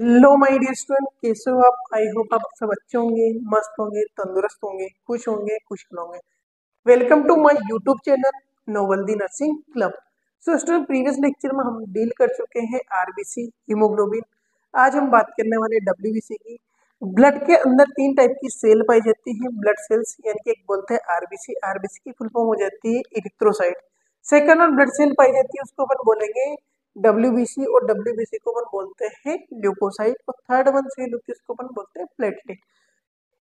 Hello my dear student, कैसे हो आप? आई होप आप सब अच्छे होंगे, मस्त होंगे, तंदुरुस्त होंगे, खुश खुशहाल होंगे। Welcome to my YouTube channel novelty nursing club. So student, previous lecture में हम डील कर चुके हैं आरबीसी, हीमोग्लोबिन। आज हम बात करने वाले डब्ल्यूबीसी की। ब्लड के अंदर तीन टाइप की सेल पाई जाती है, ब्लड सेल्स, यानी कि एक बोलते हैं आरबीसी। आरबीसी की फुल फॉर्म हो जाती है इरिथ्रोसाइट। सेकंड और ब्लड सेल पाई जाती है, उसको अपन बोलेंगे डब्ल्यूबीसी, और डब्ल्यूबीसी को अपन बोलते हैं ल्यूकोसाइट। और थर्ड वन सेल होती है, उसको अपन बोलते हैं प्लेटलेट।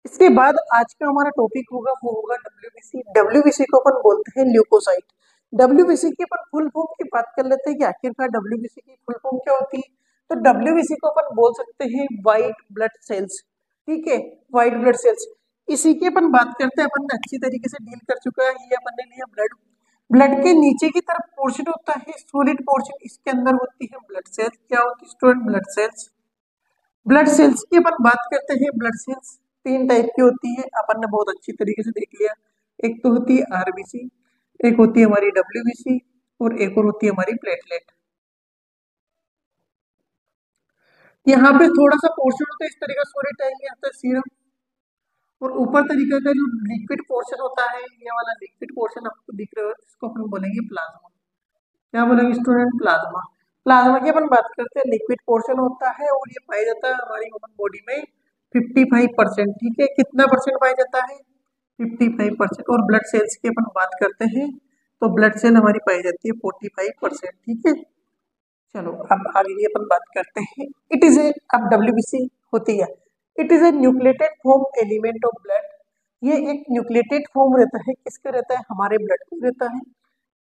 इसके बाद आज का हमारा टॉपिक होगा, वो होगा डब्ल्यूबीसी। डब्ल्यूबीसी को अपन बोलते हैं ल्यूकोसाइट। डब्ल्यूबीसी की अपन फुल फॉर्म की बात कर लेते हैं कि आखिरकार डब्ल्यूबीसी की फुल फॉर्म क्या होती है। तो डब्ल्यूबीसी को अपन बोल सकते हैं व्हाइट ब्लड सेल्स। ठीक है, व्हाइट ब्लड सेल्स। इसी की अपन बात करते हैं, अपन ने अच्छी तरीके से डील कर चुका है। ये अपन ने लिया ब्लड। ब्लड के नीचे की तरफ पोर्शन होता है सॉलिड पोर्शन, इसके अंदर होती है ब्लड सेल्स। क्या होती है student? Blood cells. Blood cells की अपन बात करते हैं। ब्लड सेल्स तीन टाइप की होती है, अपन ने बहुत अच्छी तरीके से देख लिया। एक तो होती है आरबीसी, एक होती है हमारी डब्ल्यूबीसी, और एक और होती है हमारी प्लेटलेट। यहाँ पे थोड़ा सा पोर्शन होता है इस तरीके का, सॉलिड टाइप में आता है सीरम। और ऊपर तरीके का जो लिक्विड पोर्शन होता है, ये वाला लिक्विड पोर्शन आपको दिख रहा है, इसको अपन बोलेंगे प्लाज्मा। क्या बोलेंगे स्टूडेंट? प्लाज्मा। प्लाज्मा की अपन बात करते हैं, लिक्विड पोर्शन होता है और ये पाया जाता है हमारी ह्यूमन बॉडी में 55%। ठीक है, कितना परसेंट पाया जाता है? 55%। और ब्लड सेल्स की अपन बात करते हैं, तो ब्लड सेल हमारी पाई जाती है 45%। ठीक है, चलो अब आगे की अपन बात करते हैं। इट इज ए, अब डब्ल्यूबीसी होती है, it is a nucleated form element of blood. ये एक न्यूक्लिएटेड फॉर्म रहता है, किसका रहता है? हमारे ब्लड का रहता है।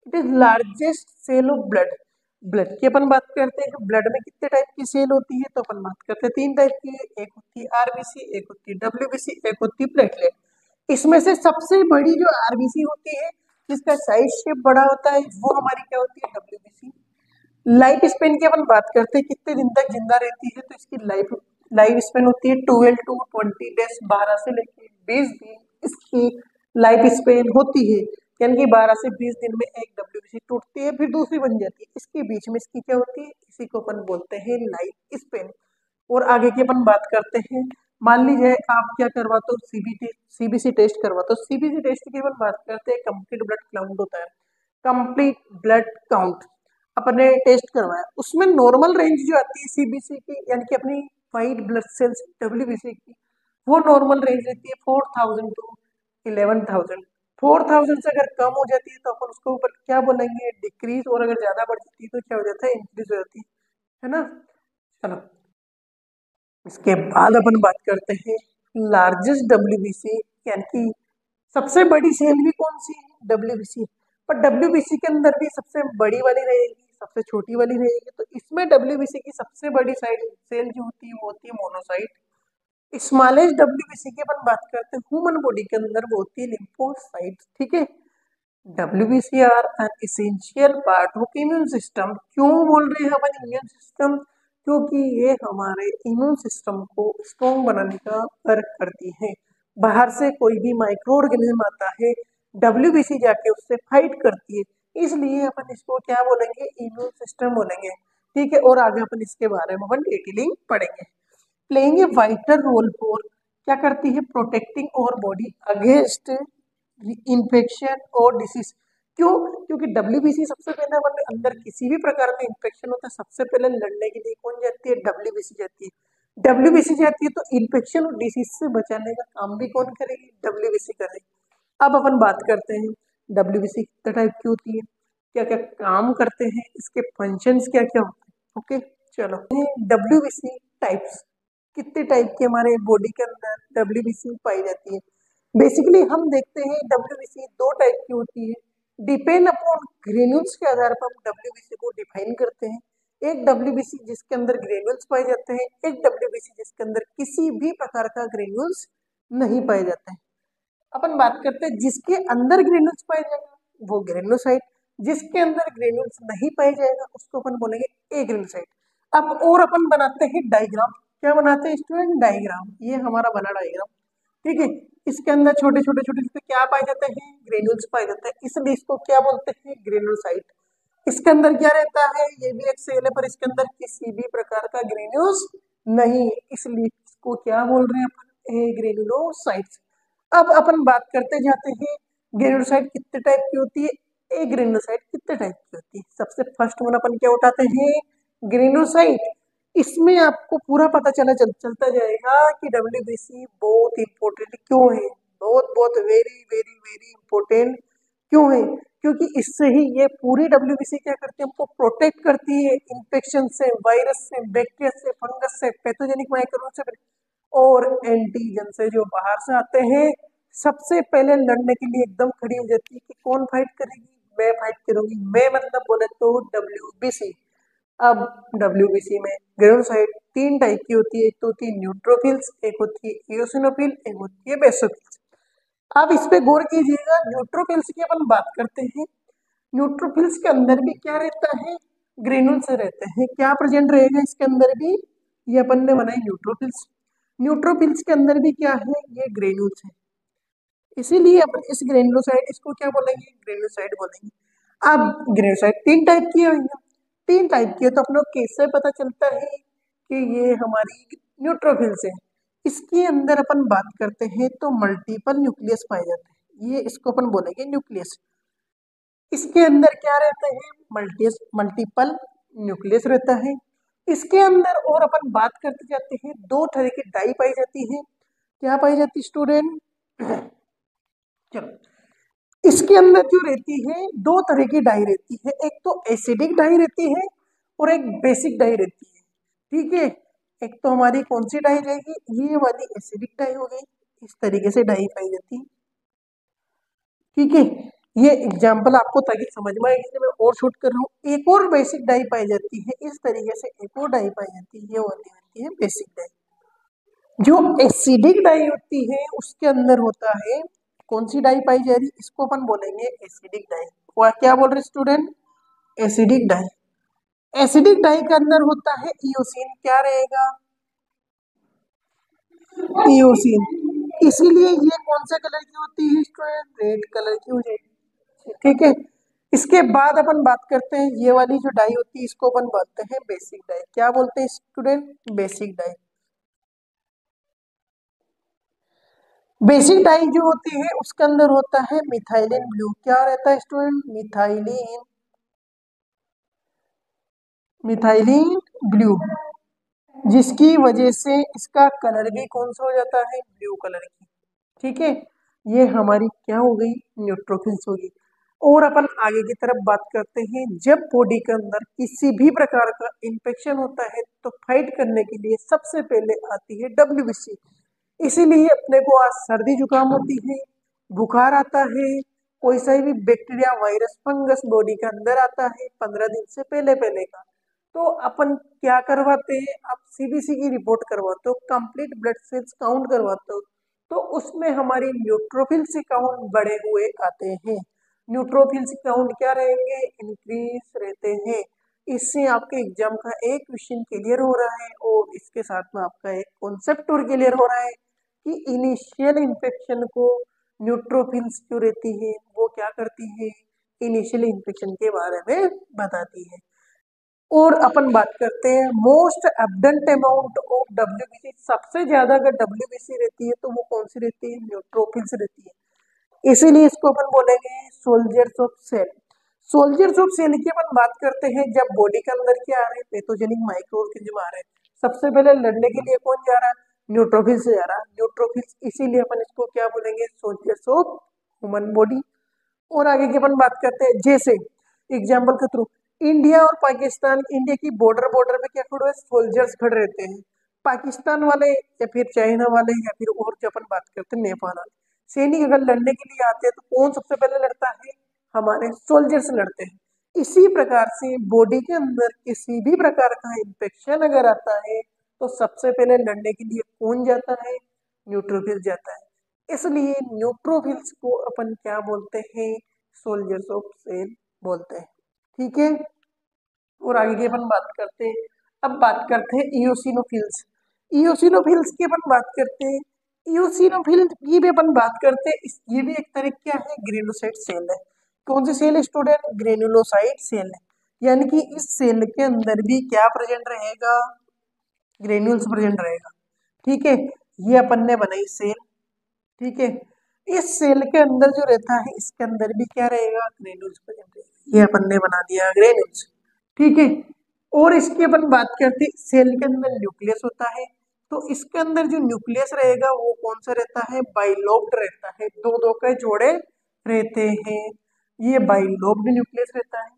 It is largest cell of blood. Blood की अपन बात करते हैं, ब्लड में कितने टाइप की सेल होती है, तो अपन बात करते हैं तीन टाइप की। एक होती है आरबीसी, एक होती है डब्ल्यूबीसी, एक होती है प्लेटलेट। इसमें से सबसे बड़ी जो आरबीसी होती है, जिसका साइज शेप बड़ा होता है, वो हमारी क्या होती है? डब्ल्यूबीसी। लाइफ स्पेन की अपन बात करते हैं, कितने दिन तक जिंदा रहती है, तो इसकी लाइफ लाइफ स्पेन होती है 12 to 20 डेज, 12 से लेकर 20 दिन इसकी लाइफ स्पेन होती है। यानी कि 12 से 20 दिन में एक डब्ल्यूबीसी टूटती है, फिर दूसरी बन जाती है। इसके बीच में इसकी क्या होती है? इसी को अपन बोलते हैं लाइफ स्पेन। और आगे की अपन बात करते हैं। मान लीजिए आप क्या करवाते हो? सीबीसी टेस्ट करवाते हो। सीबीसी टेस्ट की अपन बात करते हैं, कंप्लीट ब्लड काउंट होता है। कंप्लीट ब्लड काउंट अपने टेस्ट करवाया, उसमें नॉर्मल रेंज जो आती है सीबीसी की, यानी कि अपनी व्हाइट ब्लड सेल्स डब्ल्यूबीसी की, वो नॉर्मल रेंज रहती है 4000 to 11,000। 4000 से अगर कम हो जाती है तो अपन उसको ऊपर क्या बोलेंगे? डिक्रीज। और अगर ज्यादा बढ़ जाती है तो क्या हो जाता है? इंक्रीज हो जाती है ना। चलो, इसके बाद अपन बात करते हैं लार्जेस्ट डब्ल्यूबीसी, यानी कि सबसे बड़ी सेल भी कौन सी है? डब्ल्यूबीसी। पर डब्ल्यूबीसी के अंदर भी सबसे बड़ी वाली रहेगी, सबसे छोटी वाली रहेगी। तो इसमें डब्ल्यूबीसी की सबसे बड़ी साइड सेल जो होती है वो होती है मोनोसाइट। स्मॉलेस्ट डब्ल्यूबीसी की अपन बात करते हैं ह्यूमन बॉडी के अंदर, वो होती है लिम्फोसाइट। ठीक है, WBC are an essential part of immune system. क्यों बोल रहे हैं अपन इम्यून सिस्टम? क्योंकि ये हमारे इम्यून सिस्टम को स्ट्रॉन्ग बनाने का वर्क करती है। बाहर से कोई भी माइक्रो ऑर्गेनिज्म आता है, डब्ल्यूबीसी जाके उससे फाइट करती है। इसलिए अपन इसको क्या बोलेंगे? इम्यून सिस्टम बोलेंगे। ठीक है, और आगे अपन इसके बारे में अपन डिटेलिंग पढ़ेंगे। Playing a vital role for, क्या करती है? Protecting our body against infection और डिसीज। क्यों? क्योंकि डब्ल्यूबीसी सबसे पहले हमारे अंदर किसी भी प्रकार का इन्फेक्शन होता है, सबसे पहले लड़ने के लिए कौन जाती है? डब्ल्यूबीसी जाती है। डब्ल्यूबीसी जाती है तो इन्फेक्शन और डिसीज से बचाने का काम भी कौन करेगी? डब्ल्यूबीसी करेगी। अब अपन बात करते हैं डब्ल्यूबीसी कितने टाइप की होती है, क्या क्या काम करते हैं, इसके फंक्शंस क्या क्या होते हैं। ओके, चलो। डब्ल्यूबीसी टाइप्स, कितने टाइप की हमारे बॉडी के अंदर डब्ल्यूबीसी पाई जाती है? बेसिकली हम देखते हैं डब्ल्यूबीसी दो टाइप की होती है। डिपेंड अपॉन ग्रेन्यूल्स के आधार पर हम डब्ल्यूबीसी को डिफाइन करते हैं। एक डब्ल्यूबीसी जिसके अंदर ग्रेन्यूल्स पाए जाते हैं, एक डब्ल्यूबीसी जिसके अंदर किसी भी प्रकार का ग्रेन्यूल्स नहीं पाए जाते हैं। अपन बात करते हैं जिसके अंदर ग्रेन्यूल्स पाए जाएगा वो ग्रेन्योसाइट, जिसके अंदर ग्रेन्यूल्स नहीं पाए जाएगा उसको अपन बोलेंगे ए ग्रेन्योसाइट। अब और अपन बनाते हैं डायग्राम। क्या बनाते हैं स्टूडेंट? डायग्राम। ये हमारा बना डायग्राम। ठीक है, इसके अंदर छोटे छोटे छोटे छोटे क्या पाए जाते हैं? ग्रेन्यूल्स पाए जाते हैं, इसलिए इसको क्या बोलते हैं? ग्रेन्योसाइट। इसके अंदर क्या रहता है? ये भी एक सेल है, पर इसके अंदर किसी भी प्रकार का ग्रेन्यूल्स नहीं, इसलिए इसको क्या बोल रहे हैं अपन, ए ग्रेनुलोसाइट्स। अब अपन बात करते जाते हैं ग्रेनुलोसाइट कितने टाइप की होती है, ए ग्रेनुलोसाइट कितने टाइप की होती है। सबसे फर्स्ट वन अपन क्या उठाते हैं, ग्रेनुलोसाइट। इसमें आपको पूरा पता चलता जाएगा कि डब्ल्यूबीसी बहुत इंपॉर्टेंट क्यों है, बहुत बहुत वेरी वेरी वेरी इंपॉर्टेंट क्यों है, क्योंकि इससे ही ये पूरी डब्ल्यूबीसी क्या करती है, हमको प्रोटेक्ट करती है इन्फेक्शन से, वायरस से, बैक्टीरिया से, फंगस से, पैथोजेनिक माइक्रोब से और एंटीजन से जो बाहर से आते हैं। सबसे पहले लड़ने के लिए एकदम खड़ी हो जाती है कि कौन फाइट करेगी, मैं फाइट करूंगी। मैं मतलब बोले तो डब्ल्यूबीसी। अब डब्ल्यूबीसी में ग्रेनुलोसाइट तीन टाइप की होती है, एक तो होती है न्यूट्रोफिल्स, एक होती है इओसिनोफिल, एक होती है बेसोफिल्स। आप इस पे गौर कीजिएगा, न्यूट्रोफिल्स की अपन बात करते हैं। न्यूट्रोफिल्स के अंदर भी क्या रहता है, ग्रेनुल्स रहते हैं। क्या प्रेजेंट रहेगा इसके अंदर भी, ये अपन ने बनाई न्यूट्रोफिल्स। न्यूट्रोफिल्स के अंदर भी क्या है, ये ग्रेनुल्स है। इसीलिए अपन इस ग्रेनुलोसाइट, इसको क्या बोलेंगे, ग्रेनुलोसाइट बोलेंगे। अब ग्रेनुलोसाइट तीन टाइप की है भैया, तीन टाइप की है, तो अपन लोग कैसे पता चलता है कि ये हमारी न्यूट्रोफिल्स है। इसके अंदर अपन बात करते हैं तो मल्टीपल न्यूक्लियस पाए जाते हैं, ये इसको अपन बोलेंगे न्यूक्लियस। इसके अंदर क्या रहता है, मल्टीपल न्यूक्लियस रहता है। इसके अंदर और अपन बात करते जाते हैं, दो तरह की डाई पाई जाती है। क्या पाई जाती स्टूडेंट, चलो, इसके अंदर जो रहती है दो तरह की डाई रहती है, एक तो एसिडिक डाई रहती है और एक बेसिक डाई रहती है। ठीक है, एक तो हमारी कौन सी डाई रहेगी, ये वाली एसिडिक डाई हो गई। इस तरीके से डाई पाई जाती है। ठीक है, ये एग्जाम्पल आपको ताकि समझ में आए, इसलिए मैं और शूट कर रहा हूँ। एक और बेसिक डाई पाई जाती है, इस तरीके से एक और डाई पाई जाती है, ये वाली होती है बेसिक डाई। जो एसिडिक डाई होती है उसके अंदर होता है, कौन सी डाई पाई जा रही, इसको अपन बोलेंगे एसिडिक डाई। क्या बोल रहे student, acidic dye. Acidic dye के अंदर होता है इयोसिन, क्या रहेगा, इयोसिन। इसीलिए ये कौन से कलर की होती है स्टूडेंट, रेड कलर की हो जाएगी। ठीक है, इसके बाद अपन बात करते हैं, ये वाली जो डाई होती है इसको अपन बोलते हैं बेसिक डाई। क्या बोलते हैं student, basic dye. Basic dye जो होती है उसके अंदर होता है मिथाइलिन ब्लू। क्या रहता है स्टूडेंट, मिथाइलिन, मिथाइलिन ब्लू, जिसकी वजह से इसका कलर भी कौन सा हो जाता है, ब्लू कलर की। ठीक है, ये हमारी क्या हो गई, न्यूट्रोफिल्स होगी। और अपन आगे की तरफ बात करते हैं, जब बॉडी के अंदर किसी भी प्रकार का इंफेक्शन होता है तो फाइट करने के लिए सबसे पहले आती है डब्ल्यूबीसी। इसीलिए अपने को आज सर्दी जुकाम होती है, बुखार आता है, कोई सा भी बैक्टीरिया वायरस फंगस बॉडी के अंदर आता है 15 दिन से पहले पहले का, तो अपन क्या करवाते हैं, आप सीबीसी की रिपोर्ट करवाते हो, कंप्लीट ब्लड सेल्स काउंट करवाते हो, तो उसमें हमारी न्यूट्रोफिल्स काउंट बढ़े हुए आते हैं। न्यूट्रोफिल्स काउंट क्या रहेंगे, इंक्रीज रहते हैं। इससे आपके एग्जाम का एक क्वेश्चन क्लियर हो रहा है और इसके साथ में आपका एक कॉन्सेप्ट और क्लियर हो रहा है कि इनिशियल इन्फेक्शन को न्यूट्रोफिल्स जो रहती है वो क्या करती है, इनिशियल इन्फेक्शन के बारे में बताती है। और अपन बात करते हैं मोस्ट एबडेंट अमाउंट ऑफ डब्ल्यूबीसी, सबसे ज्यादा अगर डब्ल्यूबीसी रहती है तो वो कौन सी रहती है, न्यूट्रोफिल्स रहती है। इसीलिए इसको अपन बोलेंगे soldiers of cell. Soldiers of cell की अपन बात करते हैं, जब बॉडी के अंदर क्या आ रहे हैं, पैथोजेनिक माइक्रोऑर्गेनिज्म आ रहे हैं, सबसे पहले लड़ने के लिए कौन जा रहा है, न्यूट्रोफिल्स जा रहा है, न्यूट्रोफिल्स। इसीलिए अपन इसको क्या बोलेंगे, सोल्जर्स ऑफ ह्यूमन बॉडी। और आगे की अपन बात करते हैं, जैसे एग्जाम्पल के थ्रू इंडिया और पाकिस्तान, इंडिया की बॉर्डर बॉर्डर पे क्या खड़े सोल्जर्स खड़े रहते हैं, पाकिस्तान वाले या फिर चाइना वाले या फिर और जो अपन बात करते हैं नेपाल वाले सैनिक अगर लड़ने के लिए आते हैं तो कौन सबसे पहले लड़ता है, हमारे सोल्जर्स लड़ते हैं। इसी प्रकार से बॉडी के अंदर किसी भी प्रकार का इंफेक्शन अगर आता है तो सबसे पहले लड़ने के लिए कौन जाता है, न्यूट्रोफिल जाता है। इसलिए न्यूट्रोफिल्स को अपन क्या बोलते हैं, सोल्जर्स ऑफ सेल बोलते हैं। ठीक है, और आगे की अपन बात करते हैं। अब बात करते हैं इयोसिनोफिल्स। इयोसिनोफिल्स की अपन बात करते हैं, इयोसिनोफिल की भी अपन बात करते हैं। ये भी एक तरह क्या है, ग्रेनुलोसाइट सेल है। कौन सी सेल स्टूडेंट, ग्रेनुलोसाइट सेल है। यानी कि इस सेल के अंदर भी क्या प्रेजेंट रहेगा, ग्रेन्यूल्स प्रेजेंट रहेगा। ठीक है, ये अपन ने बनाई सेल। ठीक है, इस सेल के अंदर जो रहता है इसके अंदर भी क्या रहेगा, ग्रेन्यूल्स प्रेजेंट रहेगा। ये अपन ने बना दिया ग्रेन्यूल्स। ठीक है, और इसकी अपन बात करते हैं, सेल के अंदर न्यूक्लियस होता है, तो इसके अंदर जो न्यूक्लियस रहेगा वो कौन सा रहता है, बाइलोब्ड रहता है, दो दो के जोड़े रहते हैं, ये बाइलोब्ड न्यूक्लियस रहता है।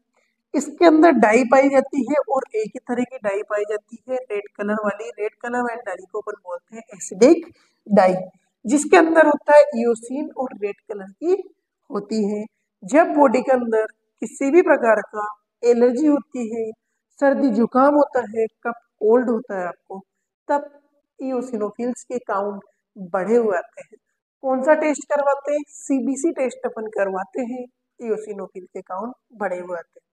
इसके अंदर डाई पाई जाती है और एक ही तरह की डाई पाई जाती है, रेड कलर वाली। रेड कलर वाली डाई को अपन बोलते हैं एसिडिक डाई, जिसके अंदर होता है इयोसिन और रेड कलर की होती है। जब बॉडी के अंदर किसी भी प्रकार का एलर्जी होती है, सर्दी जुकाम होता है, कफ कोल्ड होता है आपको, तब इयोसिनोफिल्स के काउंट बढ़े हुए आते हैं। कौन सा टेस्ट करवाते हैं, सीबीसी टेस्ट अपन करवाते हैं, इयोसिनोफिल के काउंट बढ़े हुए आते हैं।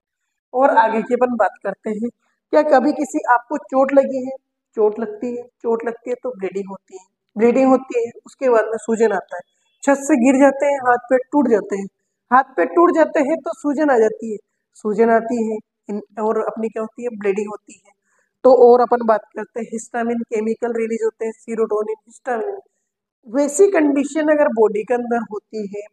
और आगे की अपन बात करते हैं, क्या कभी किसी आपको चोट लगी है, चोट लगती है, चोट लगती है तो ब्लीडिंग होती है, ब्लीडिंग होती है, उसके बाद में सूजन आता है, छत से गिर जाते हैं, हाथ पैर टूट जाते हैं, हाथ पैर टूट जाते हैं तो सूजन आ जाती है, सूजन आती है, और अपनी क्या होती है, ब्लीडिंग होती है। तो और अपन बात करते हैं, हिस्टामिन केमिकल रिलीज होते हैं, सीरोटोनिन, हिस्टामिन। वैसी कंडीशन अगर बॉडी के अंदर होती है,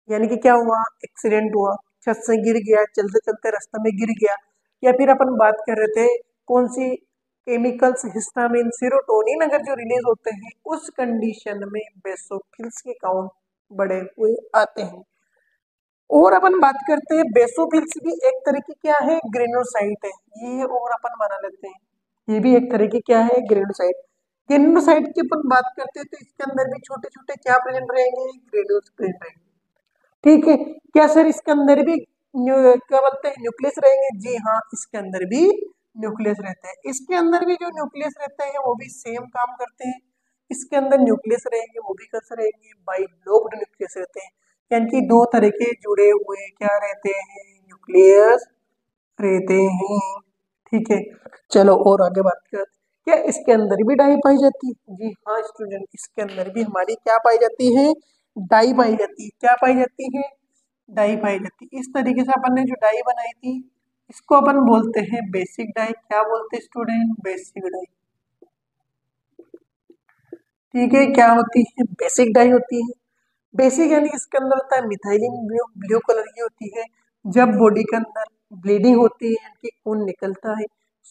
यानी कि क्या हुआ, एक्सीडेंट हुआ, छत से गिर गया, चलते चलते रास्ते में गिर गया, या फिर अपन बात कर रहे थे कौन सी केमिकल्स, हिस्टामिन, सीरोटोनिन अगर जो रिलीज होते हैं, उस कंडीशन में बेसोफिल्स के काउंट बढ़े हुए आते हैं। और अपन बात करते हैं, बेसोफिल्स भी एक तरह की क्या है, ग्रेनुलोसाइट है ये, और अपन बना लेते हैं, ये भी एक तरह की क्या है, ग्रेनुलोसाइट। ग्रेनुलोसाइट की अपन बात करते हैं तो इसके अंदर भी छोटे छोटे क्या प्रेजेंट रहेंगे, ग्रेन्यूल्स प्रेजेंट रहेंगे। ठीक है, क्या सर इसके अंदर भी क्या बोलते हैं, न्यूक्लियस रहेंगे, जी हाँ, इसके अंदर भी न्यूक्लियस रहते हैं। इसके अंदर भी जो न्यूक्लियस रहते हैं वो भी सेम काम करते हैं, इसके अंदर न्यूक्लियस रहेंगे, वो भी कैसे रहेंगे, बाइलोब्ड न्यूक्लियस रहते हैं, यानी कि दो तरह के जुड़े हुए क्या रहते हैं, न्यूक्लियस रहते हैं। ठीक है, चलो और आगे बात कर, क्या इसके अंदर भी डाई पाई जाती है, जी हाँ स्टूडेंट, इसके अंदर भी हमारी क्या पाई जाती है, डाई पाई जाती है। क्या पाई जाती है, डाई पाई जाती है। इस तरीके से अपन ने जो डाई बनाई थी, इसको अपन बोलते हैं बेसिक डाई। क्या बोलते हैं स्टूडेंट, बेसिक डाई। ठीक है, क्या होती है, बेसिक डाई होती है। बेसिक यानी इसके अंदर होता है मिथाइलिन ब्लू, ब्लू कलर की होती है। जब बॉडी के अंदर ब्लीडिंग होती है, यानी कि खून निकलता है,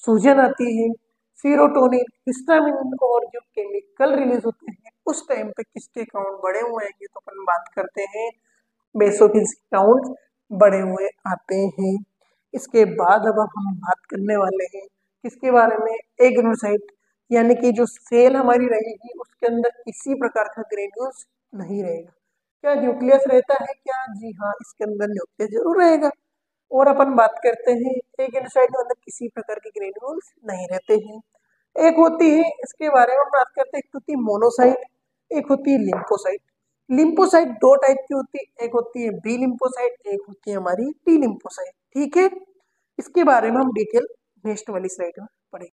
सूजन आती है, सीरोटोनिन, हिस्टामिन और जो केमिकल रिलीज होते हैं, उस टाइम पे किसके काउंट बढ़े हुए हैं, ये तो अपन बात करते हैं, बेसोफिल्स के काउंट बढ़े हुए आते हैं। इसके बाद अब हम बात करने वाले हैं किसके बारे में, एग्रेनुसाइट, यानी कि जो सेल हमारी रहेगी उसके अंदर किसी प्रकार का ग्रेन्यूल्स नहीं रहेगा। क्या न्यूक्लियस रहता है क्या, जी हाँ, इसके अंदर न्यूक्लियस जरूर रहेगा। और अपन बात करते हैं, एक एंडोसाइट के अंदर किसी प्रकार के ग्रेन्यूल्स नहीं रहते हैं। एक होती है, इसके बारे में बात करते हैं, एक होती है मोनोसाइट, एक होती है लिम्फोसाइट। लिम्फोसाइट दो टाइप की होती है, एक होती है बी लिम्फोसाइट, एक होती है हमारी टी लिम्फोसाइट। ठीक है, इसके बारे में हम डिटेल नेक्स्ट वाली स्लाइड में